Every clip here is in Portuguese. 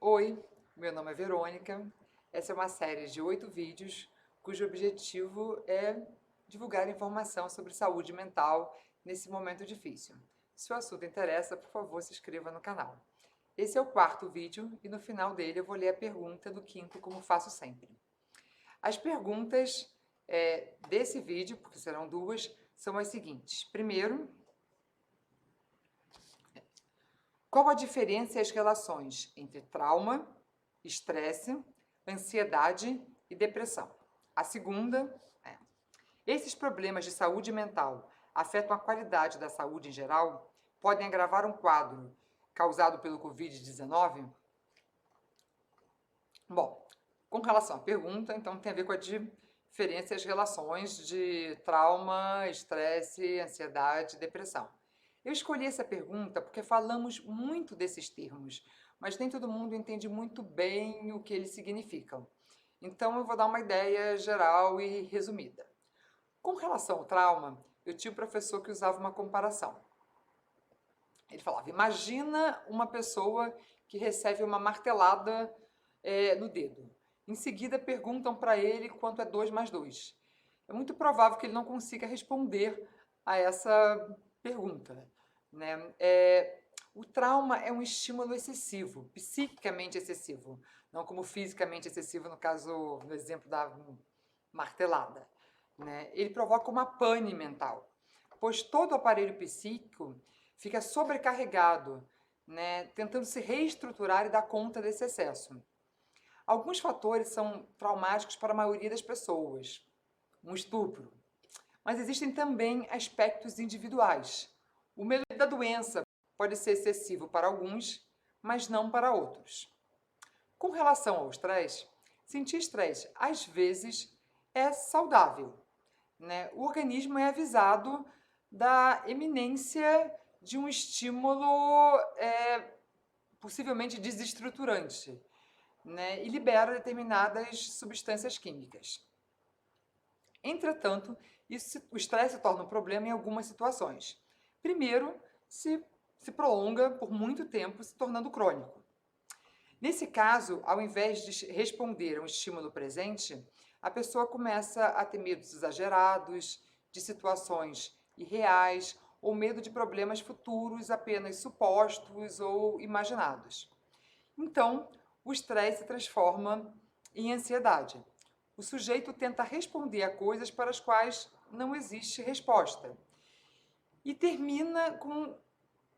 Oi, meu nome é Verônica. Essa é uma série de 8 vídeos cujo objetivo é divulgar informação sobre saúde mental nesse momento difícil. Se o assunto interessa, por favor, se inscreva no canal. Esse é o quarto vídeo e no final dele eu vou ler a pergunta do quinto, como faço sempre. As perguntas desse vídeo, porque serão duas, são as seguintes. Primeiro, qual a diferença e as relações entre trauma, estresse, ansiedade e depressão? A segunda é: esses problemas de saúde mental afetam a qualidade da saúde em geral? Podem agravar um quadro causado pelo Covid-19? Bom, com relação à pergunta, então tem a ver com a diferença e as relações de trauma, estresse, ansiedade e depressão. Eu escolhi essa pergunta porque falamos muito desses termos, mas nem todo mundo entende muito bem o que eles significam. Então eu vou dar uma ideia geral e resumida. Com relação ao trauma, eu tinha um professor que usava uma comparação. Ele falava: imagina uma pessoa que recebe uma martelada no dedo. Em seguida, perguntam para ele quanto é 2 mais 2. É muito provável que ele não consiga responder a essa pergunta. Né? O trauma é um estímulo excessivo, psiquicamente excessivo, não como fisicamente excessivo, no caso, no exemplo da martelada. Né? Ele provoca uma pane mental, pois todo o aparelho psíquico fica sobrecarregado, né, tentando se reestruturar e dar conta desse excesso. Alguns fatores são traumáticos para a maioria das pessoas, um estupro, mas existem também aspectos individuais. O medo da doença pode ser excessivo para alguns, mas não para outros. Com relação ao estresse, sentir estresse às vezes é saudável, né? O organismo é avisado da iminência de um estímulo possivelmente desestruturante, né? E libera determinadas substâncias químicas. Entretanto, o estresse se torna um problema em algumas situações. Primeiro, se prolonga por muito tempo, se tornando crônico. Nesse caso, ao invés de responder a um estímulo presente, a pessoa começa a ter medos exagerados, de situações irreais ou medo de problemas futuros apenas supostos ou imaginados. Então, o estresse se transforma em ansiedade. O sujeito tenta responder a coisas para as quais não existe resposta e termina com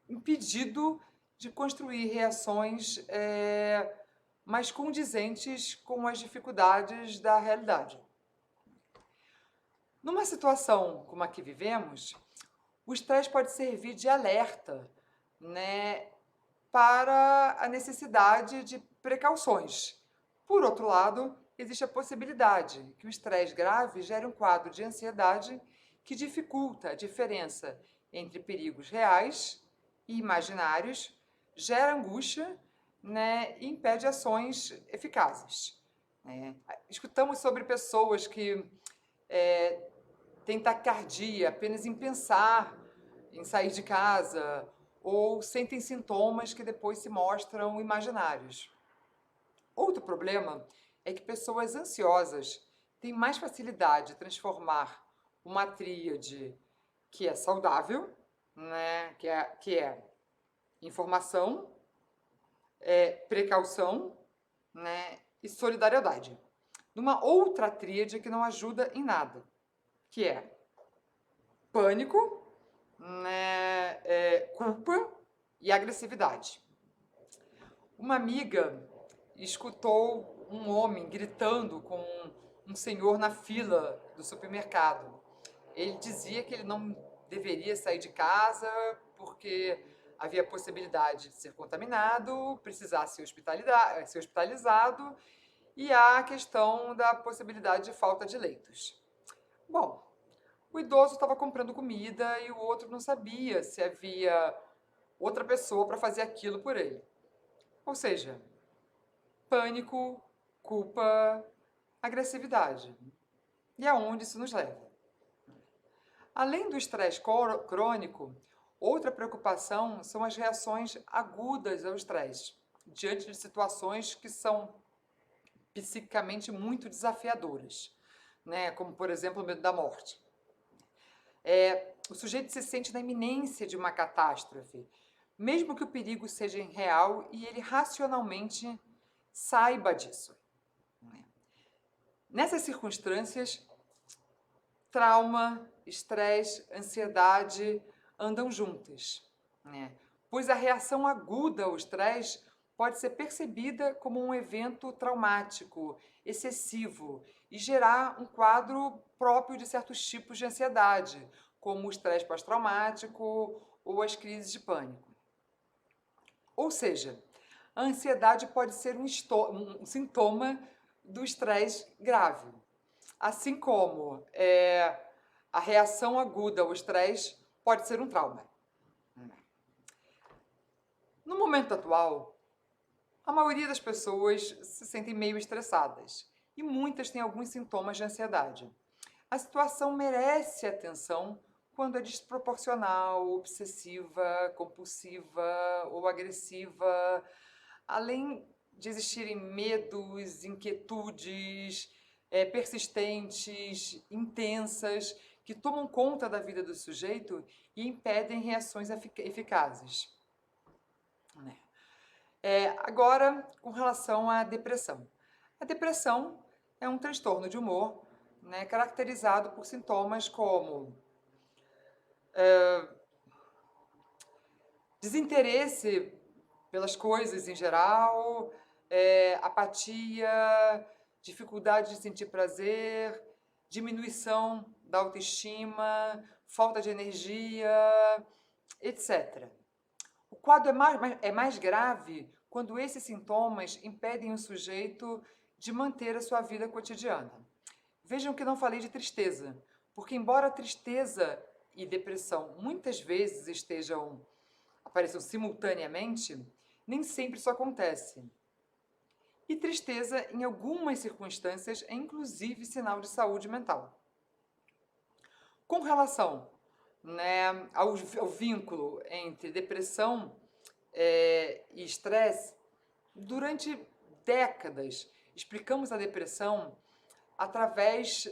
um pedido de construir reações mais condizentes com as dificuldades da realidade. Numa situação como a que vivemos, o estresse pode servir de alerta, né, para a necessidade de precauções. Por outro lado, existe a possibilidade que o estresse grave gere um quadro de ansiedade que dificulta a diferença entre perigos reais e imaginários, gera angústia, né, e impede ações eficazes. Né? Escutamos sobre pessoas que têm taquicardia apenas em pensar em sair de casa ou sentem sintomas que depois se mostram imaginários. Outro problema é que pessoas ansiosas têm mais facilidade de transformar uma tríade que é saudável, né, que é informação, precaução, né, e solidariedade, numa outra tríade que não ajuda em nada, que é pânico, né, culpa e agressividade. Uma amiga escutou um homem gritando com um senhor na fila do supermercado. Ele dizia que ele não deveria sair de casa porque havia possibilidade de ser contaminado, precisar ser hospitalizado e há a questão da possibilidade de falta de leitos. Bom, o idoso estava comprando comida e o outro não sabia se havia outra pessoa para fazer aquilo por ele. Ou seja, pânico, culpa, agressividade. E aonde isso nos leva? Além do estresse crônico, outra preocupação são as reações agudas ao estresse. diante de situações que são psicicamente muito desafiadoras, né? Como, por exemplo, o medo da morte. O sujeito se sente na iminência de uma catástrofe, mesmo que o perigo seja real e ele racionalmente saiba disso. Nessas circunstâncias, trauma, estresse, ansiedade andam juntas, né? Pois a reação aguda ao estresse pode ser percebida como um evento traumático, excessivo, e gerar um quadro próprio de certos tipos de ansiedade, como o estresse pós-traumático ou as crises de pânico. Ou seja, a ansiedade pode ser um sintoma do estresse grave. Assim como a reação aguda ao estresse pode ser um trauma. No momento atual, a maioria das pessoas se sentem meio estressadas e muitas têm alguns sintomas de ansiedade. A situação merece atenção quando é desproporcional, obsessiva, compulsiva ou agressiva, além de existirem medos, inquietudes persistentes, intensas, que tomam conta da vida do sujeito e impedem reações eficazes. Agora, com relação à depressão. A depressão é um transtorno de humor, né, caracterizado por sintomas como desinteresse pelas coisas em geral, apatia, dificuldade de sentir prazer, diminuição da autoestima, falta de energia, etc. O quadro é mais grave quando esses sintomas impedem o sujeito de manter a sua vida cotidiana. Vejam que não falei de tristeza, porque embora a tristeza e depressão muitas vezes apareçam simultaneamente, nem sempre isso acontece. E tristeza, em algumas circunstâncias, é inclusive sinal de saúde mental. Com relação, né, ao vínculo entre depressão e estresse, durante décadas explicamos a depressão através,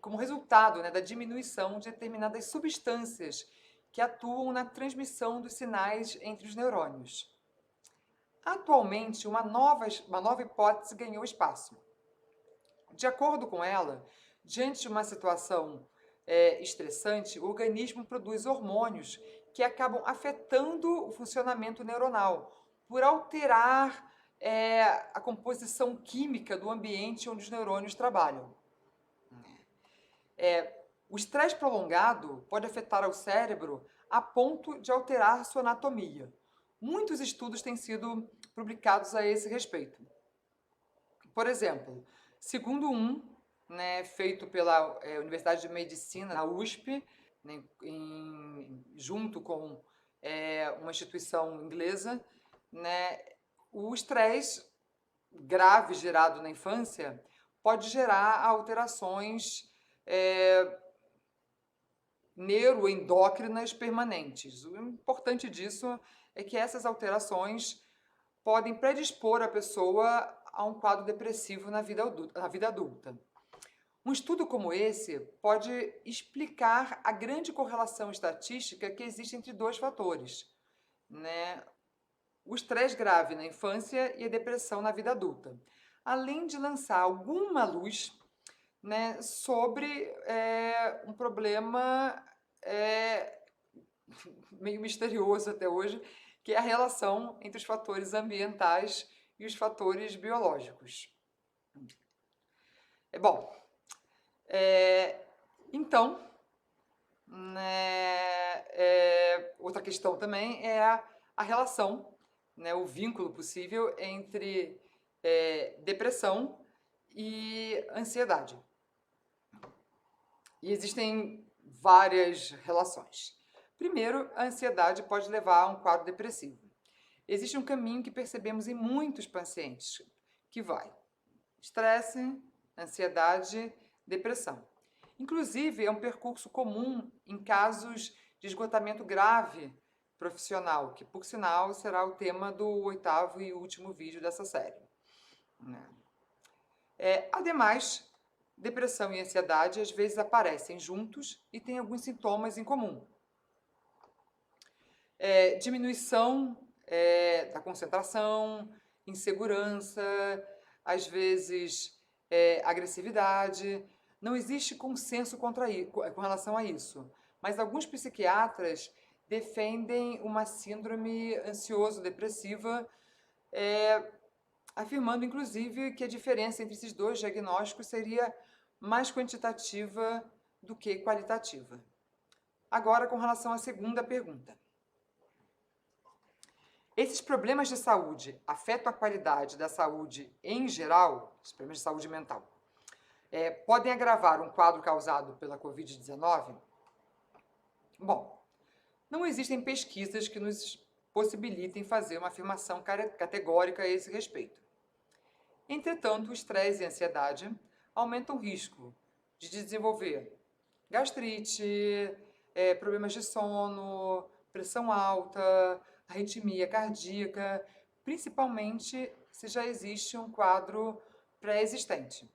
como resultado, né, da diminuição de determinadas substâncias que atuam na transmissão dos sinais entre os neurônios. Atualmente, uma nova hipótese ganhou espaço. De acordo com ela, diante de uma situação estressante, o organismo produz hormônios que acabam afetando o funcionamento neuronal, por alterar a composição química do ambiente onde os neurônios trabalham. O estresse prolongado pode afetar o cérebro a ponto de alterar sua anatomia. Muitos estudos têm sido publicados a esse respeito. Por exemplo, segundo né, feito pela Universidade de Medicina, na USP, né, junto com uma instituição inglesa, né, o estresse grave gerado na infância pode gerar alterações neuroendócrinas permanentes. O importante disso é que essas alterações podem predispor a pessoa a um quadro depressivo na vida adulta. Um estudo como esse pode explicar a grande correlação estatística que existe entre dois fatores, né? O estresse grave na infância e a depressão na vida adulta, além de lançar alguma luz, né, sobre um problema meio misterioso até hoje, que é a relação entre os fatores ambientais e os fatores biológicos. Então, né, outra questão também é a relação, né, o vínculo possível entre depressão e ansiedade. E existem várias relações. Primeiro, a ansiedade pode levar a um quadro depressivo. Existe um caminho que percebemos em muitos pacientes, que vai estresse, ansiedade, depressão. Inclusive, é um percurso comum em casos de esgotamento grave profissional, que por sinal será o tema do 8º e último vídeo dessa série, né? Ademais, depressão e ansiedade às vezes aparecem juntos e têm alguns sintomas em comum. Diminuição da concentração, insegurança, às vezes agressividade. Não existe consenso com relação a isso, mas alguns psiquiatras defendem uma síndrome ansioso-depressiva, afirmando inclusive que a diferença entre esses dois diagnósticos seria mais quantitativa do que qualitativa. Agora, com relação à segunda pergunta. Esses problemas de saúde afetam a qualidade da saúde em geral, os problemas de saúde mental, podem agravar um quadro causado pela Covid-19? Bom, não existem pesquisas que nos possibilitem fazer uma afirmação categórica a esse respeito. Entretanto, o estresse e a ansiedade aumentam o risco de desenvolver gastrite, problemas de sono, pressão alta, arritmia cardíaca, principalmente se já existe um quadro pré-existente.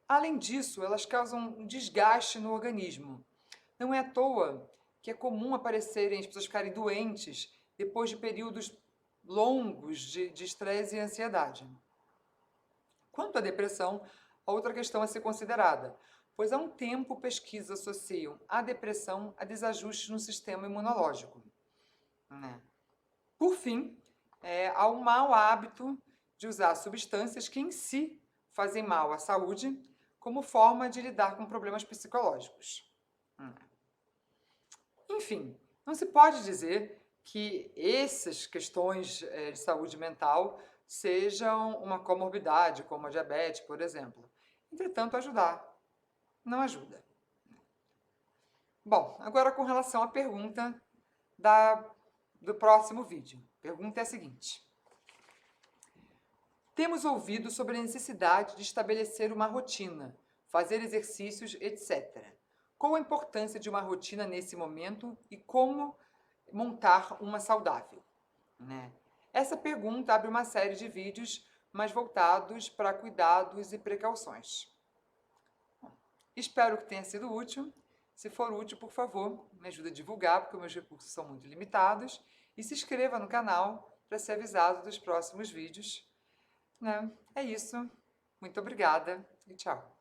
Além disso, elas causam um desgaste no organismo. Não é à toa que é comum aparecerem as pessoas ficarem doentes depois de períodos longos de estresse e ansiedade. Quanto à depressão, a outra questão a ser considerada, pois há um tempo pesquisas associam a depressão a desajustes no sistema imunológico, né? Por fim, há o mau hábito de usar substâncias que em si fazem mal à saúde como forma de lidar com problemas psicológicos. Enfim, não se pode dizer que essas questões de saúde mental sejam uma comorbidade, como a diabetes, por exemplo. Entretanto, ajudar não ajuda. Bom, agora com relação à pergunta do próximo vídeo. A pergunta é a seguinte. Temos ouvido sobre a necessidade de estabelecer uma rotina, fazer exercícios, etc. Qual a importância de uma rotina nesse momento e como montar uma saudável, né? Essa pergunta abre uma série de vídeos mais voltados para cuidados e precauções. Espero que tenha sido útil. Se for útil, por favor, me ajude a divulgar, porque meus recursos são muito limitados. E se inscreva no canal para ser avisado dos próximos vídeos, né? É isso. Muito obrigada e tchau.